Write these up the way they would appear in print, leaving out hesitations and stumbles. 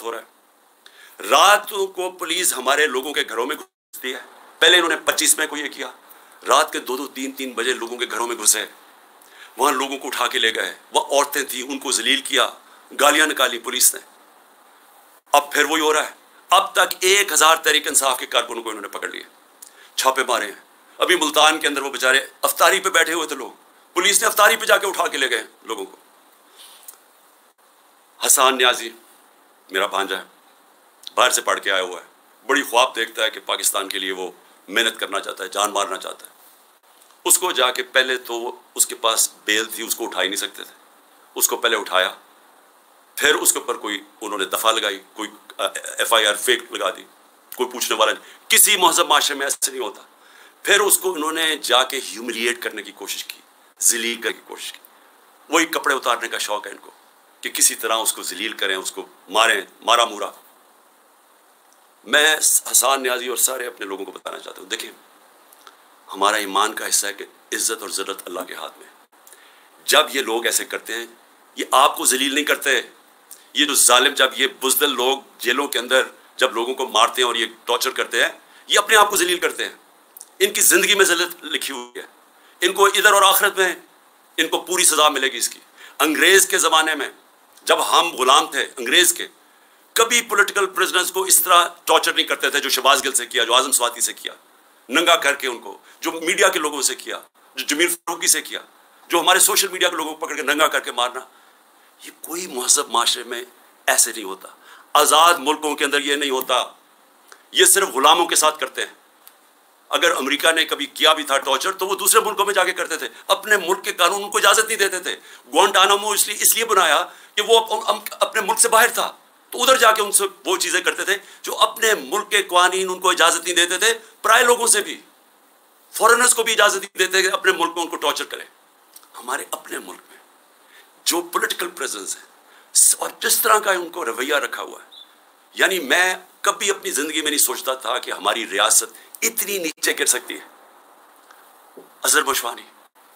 साथ हो रहा है। रात को पुलिस हमारे लोगों के घरों में घुसती है। पहले इन्होंने 25 मई को ये किया, रात के 2-2, 3-3 बजे लोगों के घरों में घुसे, वहां लोगों को उठा के ले गए, वह औरतें थी उनको जलील किया, गालियां निकाली पुलिस ने। अब फिर वही हो रहा है। अब तक 1000 तहरीक इंसाफ के कारकुनों को इन्होंने पकड़ लिया, छापे मारे हैं। अभी मुल्तान के अंदर वो बेचारे अफ्तारी पे बैठे हुए थे लोग, पुलिस ने अफ्तारी पे जाके उठा के ले गए लोगों को। हसन न्याजी मेरा भांजा है, बाहर से पढ़ के आया हुआ है, बड़ी ख्वाब देखता है कि पाकिस्तान के लिए वो मेहनत करना चाहता है, जान मारना चाहता है। उसको जाके पहले तो उसके पास बेल थी, उसको उठा ही नहीं सकते थे, उसको पहले उठाया, फिर उसके ऊपर कोई उन्होंने दफा लगाई, कोई FIR फेक लगा दी, कोई पूछने वाला नहीं। किसी महजब माशरे में ऐसे नहीं होता। फिर उसको उन्होंने जाके ह्यूमिलिएट करने की कोशिश की, जलील करने की कोशिश की। वही कपड़े उतारने का शौक है इनको कि किसी तरह उसको जलील करें, उसको मारें, मारा मूरा। मैं हसन न्याजी और सारे अपने लोगों को बताना चाहता हूँ, देखिए हमारा ईमान का हिस्सा है कि इज्जत और ज़िल्लत अल्लाह के हाथ में। जब ये लोग ऐसे करते हैं, ये आपको जलील नहीं करते। ये जो जालिम, जब ये बुज़दिल लोग जेलों के अंदर जब लोगों को मारते हैं और ये टॉर्चर करते हैं, ये अपने आप को जलील करते हैं। इनकी जिंदगी में ज़िल्लत लिखी हुई है, इनको इधर और आखिरत में इनको पूरी सजा मिलेगी इसकी। अंग्रेज के ज़माने में जब हम गुलाम थे अंग्रेज के, कभी पॉलिटिकल प्रिजनर्स को इस तरह टॉर्चर नहीं करते थे जो शहबाज गिल से किया, जो आजम स्वाति से किया, नंगा करके उनको, जो मीडिया के लोगों से किया, जो जमीर फारूकी से किया, जो हमारे सोशल मीडिया के लोगों को पकड़ के नंगा करके मारना। ये कोई महजब माशरे में ऐसे नहीं होता। आज़ाद मुल्कों के अंदर ये नहीं होता। ये सिर्फ गुलामों के साथ करते हैं। अगर अमेरिका ने कभी किया भी था टॉर्चर, तो वो दूसरे मुल्कों में जाके करते थे, अपने मुल्क के कानून उनको इजाजत नहीं देते थे। ग्वांटानामो इसलिए बनाया कि वो अपने मुल्क से बाहर था, तो उधर जाके उनसे वो चीजें करते थे जो अपने मुल्क के कानून उनको इजाजत नहीं देते थे। पराए लोगों से भी, फॉरेनर्स को भी इजाजत नहीं देते थे अपने मुल्क में उनको टॉर्चर करें। हमारे अपने मुल्क में जो पॉलिटिकल प्रेजेंस है और जिस तरह का उनको रवैया रखा हुआ है, यानी मैं कभी अपनी जिंदगी में नहीं सोचता था कि हमारी रियासत इतनी नीचे गिर सकती है। अजहर बुशवानी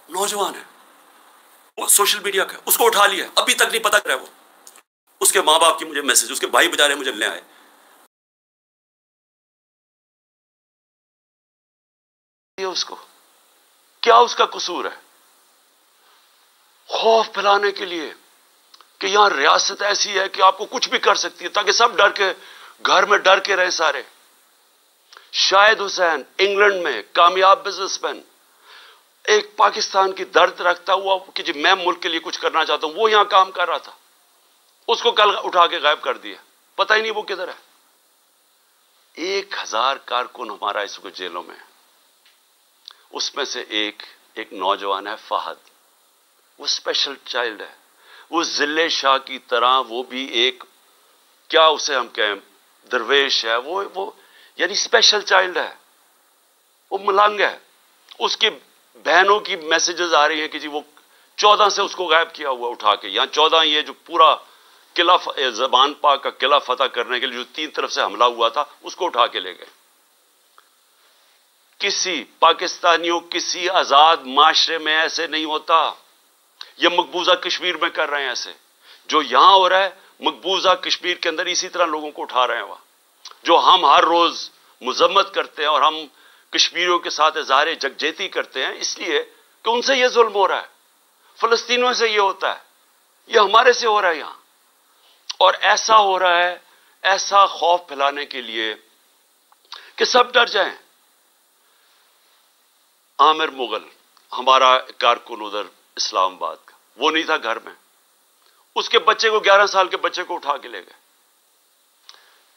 नौजवान है, वो सोशल मीडिया का, उसको उठा लिया, अभी तक नहीं पता कर रहा है वो। उसके माँ बाप की मुझे मैसेज, उसके भाई बेचारे मुझे ले आए, उसको क्या उसका कसूर है? खौफ फैलाने के लिए कि यहां रियासत ऐसी है कि आपको कुछ भी कर सकती है, ताकि सब डर के घर में डर के रहे सारे। शाहिद हुसैन इंग्लैंड में कामयाब बिजनेसमैन, एक पाकिस्तान की दर्द रखता हुआ कि जी मैं मुल्क के लिए कुछ करना चाहता हूं, वो यहां काम कर रहा था, उसको कल उठा के गायब कर दिया, पता ही नहीं वो किधर है। 1000 कारकुन हमारा इस वक्त जेलों में, उसमें से एक नौजवान है फहद, वो स्पेशल चाइल्ड है, वो जिले शाह की तरह, वो भी एक क्या उसे हम कहें दरवेश है, वो यानी स्पेशल चाइल्ड है, वो मलंग है। उसकी बहनों की मैसेजेस आ रही हैं कि जी वो 14 से उसको गायब किया हुआ उठा के, यहां 14 ये जो पूरा किला ज़बान पाक का किला फतह करने के लिए जो 3 तरफ से हमला हुआ था, उसको उठा के ले गए। किसी पाकिस्तानियों, किसी आजाद माशरे में ऐसे नहीं होता। ये मकबूजा कश्मीर में कर रहे हैं ऐसे, जो यहां हो रहा है मकबूजा कश्मीर के अंदर इसी तरह लोगों को उठा रहे हैं वहां, जो हम हर रोज मुजम्मत करते हैं और हम कश्मीरियों के साथ इज़हार यकजहती करते हैं, इसलिए कि उनसे यह जुल्म हो रहा है, फलस्तीनियों से यह होता है, यह हमारे से हो रहा है यहां। और ऐसा हो रहा है, ऐसा खौफ फैलाने के लिए कि सब डर जाएं। आमिर मुगल हमारा कारकुन उधर इस्लामाबाद का, वो नहीं था घर में, उसके बच्चे को 11 साल के बच्चे को उठा के ले गए।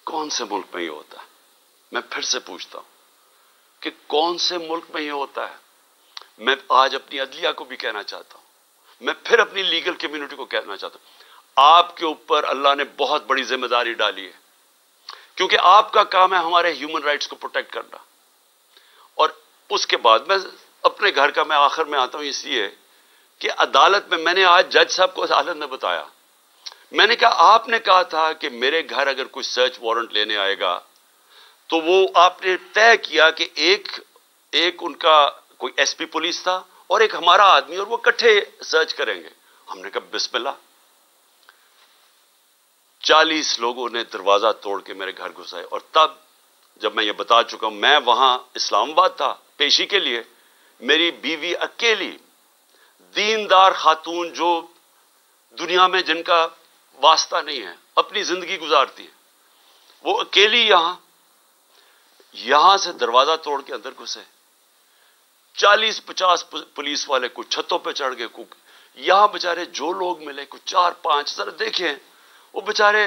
कौन से मुल्क में ये होता है? मैं फिर से पूछता हूं कि कौन से मुल्क में ये होता है? मैं आज अपनी अदलिया को भी कहना चाहता हूं, मैं फिर अपनी लीगल कम्युनिटी को कहना चाहता हूं, आपके ऊपर अल्लाह ने बहुत बड़ी जिम्मेदारी डाली है, क्योंकि आपका काम है हमारे ह्यूमन राइट्स को प्रोटेक्ट करना। और उसके बाद मैं अपने घर का मैं आखिर में आता हूं, इसलिए कि अदालत में मैंने आज जज साहब को अदालत में बताया, मैंने कहा आपने कहा था कि मेरे घर अगर कोई सर्च वारंट लेने आएगा तो वो आपने तय किया कि एक उनका कोई एसपी पुलिस था और एक हमारा आदमी, और वो इकट्ठे सर्च करेंगे। हमने कहा बिस्मिल्लाह। 40 लोगों ने दरवाजा तोड़ के मेरे घर घुसाए। और तब जब मैं ये बता चुका हूं, मैं वहां इस्लामाबाद था पेशी के लिए, मेरी बीवी अकेली, दीनदार खातून जो दुनिया में जिनका वास्ता नहीं है, अपनी जिंदगी गुजारती है, वो अकेली यहां से दरवाजा तोड़ के अंदर घुसे। 40-50 पुलिस वाले कुछ छतों पे चढ़ गए, कुछ यहां बेचारे जो लोग मिले, कुछ 4-5, जरा देखें वो बेचारे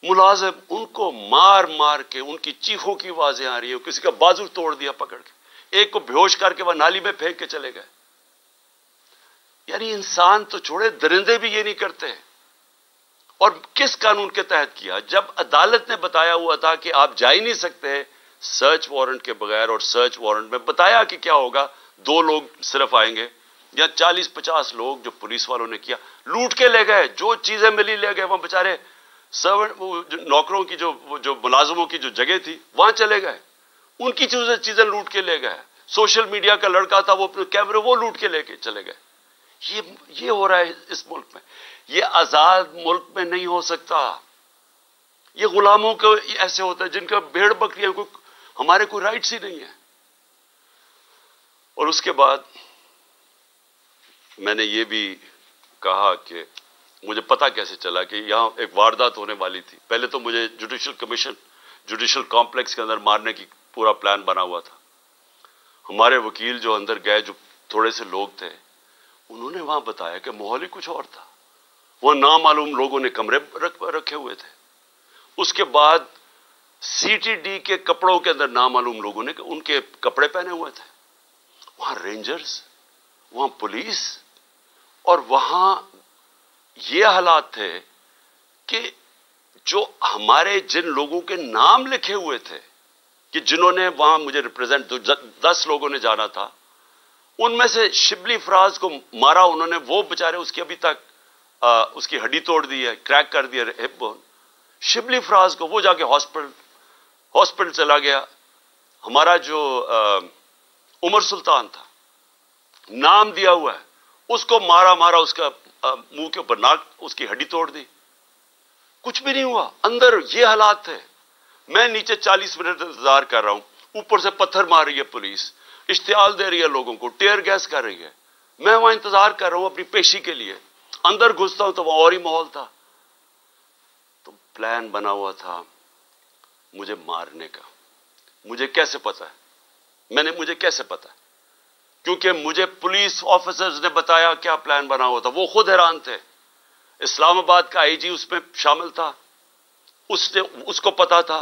मुलाजिम, उनको मार मार के, उनकी चीखों की आवाजें आ रही है, किसी का बाजू तोड़ दिया पकड़ के, एक को बेहोश करके वह नाली में फेंक के चले गए। यानी इंसान तो छोड़े, दरिंदे भी ये नहीं करते। और किस कानून के तहत किया? जब अदालत ने बताया हुआ था कि आप जा ही नहीं सकते सर्च वारंट के बगैर, और सर्च वारंट में बताया कि क्या होगा, 2 लोग सिर्फ आएंगे, या 40-50 लोग जो पुलिस वालों ने किया, लूट के ले गए, जो चीजें मिली ले गए। वहां बेचारे सर्वेंट, नौकरों की जो मुलाजिमों की जो जगह थी, वहां चले गए, उनकी चीजें लूट के ले गए। सोशल मीडिया का लड़का था, वो कैमरे वो लूट के लेके चले गए। ये हो रहा है इस मुल्क में। ये आजाद मुल्क में नहीं हो सकता। ये गुलामों को ऐसे होता है जिनका भेड़ बकरियां, हमारे कोई राइट्स ही नहीं है। और उसके बाद मैंने ये भी कहा कि मुझे पता कैसे चला कि यहां एक वारदात होने वाली थी। पहले तो मुझे जुडिशल कॉम्प्लेक्स के अंदर मारने की पूरा प्लान बना हुआ था। हमारे वकील जो अंदर गए, जो थोड़े से लोग थे, उन्होंने वहां बताया कि माहौल ही कुछ और था। वहां नामालूम लोगों ने कमरे रखे हुए थे। उसके बाद सीटीडी के कपड़ों के अंदर नामालूम लोगों ने उनके कपड़े पहने हुए थे। वहां रेंजर्स, वहां पुलिस, और वहां ये हालात थे कि जो हमारे जिन लोगों के नाम लिखे हुए थे, कि जिन्होंने वहां मुझे रिप्रेजेंट, 10 लोगों ने जाना था, उनमें से शिबली फराज को मारा उन्होंने, वो बेचारे उसकी अभी तक उसकी हड्डी तोड़ दी है, क्रैक कर दिया हिप बोन। शिबली फराज को, वो जाके हॉस्पिटल चला गया। हमारा जो उमर सुल्तान था, नाम दिया हुआ है, उसको मारा, उसका मुंह के ऊपर नाक, उसकी हड्डी तोड़ दी, कुछ भी नहीं हुआ। अंदर ये हालात थे। मैं नीचे 40 मिनट इंतजार कर रहा हूं, ऊपर से पत्थर मार रही है पुलिस, इश्तियाल दे रही है लोगों को, टेयर गैस कर रही है। मैं वहां इंतजार कर रहा हूं अपनी पेशी के लिए। अंदर घुसता हूं तो वहां और ही माहौल था। तो प्लान बना हुआ था मुझे मारने का। मुझे कैसे पता है? मुझे कैसे पता है? क्योंकि मुझे पुलिस ऑफिसर्स ने बताया क्या प्लान बना हुआ था। वो खुद हैरान थे। इस्लामाबाद का आईजी उसमें शामिल था, उसको पता था,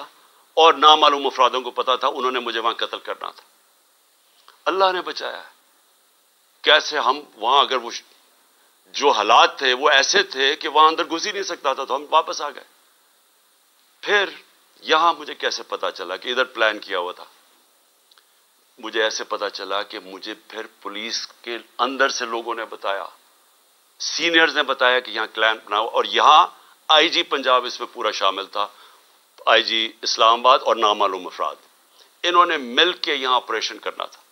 और नामालूम अफरादों को पता था। उन्होंने मुझे वहां कत्ल करना था। अल्लाह ने बचाया। कैसे हम वहां, अगर वो जो हालात थे वो ऐसे थे कि वहां अंदर घुस ही नहीं सकता था, तो हम वापस आ गए। फिर यहां मुझे कैसे पता चला कि इधर प्लान किया हुआ था? मुझे ऐसे पता चला कि मुझे फिर पुलिस के अंदर से लोगों ने बताया, सीनियर्स ने बताया कि यहां प्लान बनाओ। और यहां आईजी पंजाब इसमें पूरा शामिल था, आईजी इस्लामाबाद और नामालूम अफराद। इन्होंने मिलकर यहां ऑपरेशन करना था।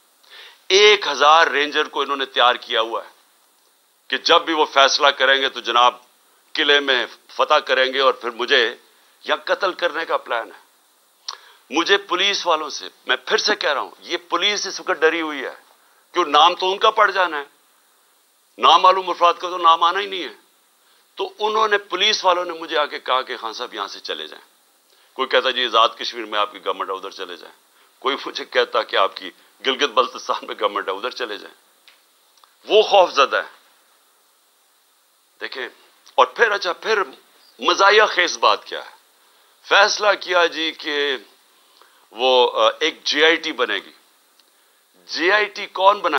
1000 रेंजर को इन्होंने तैयार किया हुआ है कि जब भी वो फैसला करेंगे तो जनाब किले में फतह करेंगे, और फिर मुझे यहां कत्ल करने का प्लान है। मुझे पुलिस वालों से, मैं फिर से कह रहा हूं, ये पुलिस इस वक्त डरी हुई है, क्यों? नाम तो उनका पड़ जाना है, नामालूम अफराद का तो नाम आना ही नहीं है। तो उन्होंने, पुलिस वालों ने मुझे आके कहा कि खान साहब यहां से चले जाएं। कोई कहता जी आजाद कश्मीर में आपकी गवर्नमेंट है, उधर चले जाएं। कोई मुझे कहता कि आपकी गिलगित बल्तिस्तान में गवर्नमेंट है, उधर चले जाएं। वो खौफजदा है। देखें, और फिर अच्छा, फिर मजाया खेज बात क्या है? फैसला किया जी कि वो एक जीआईटी बनेगी। जीआईटी कौन बना?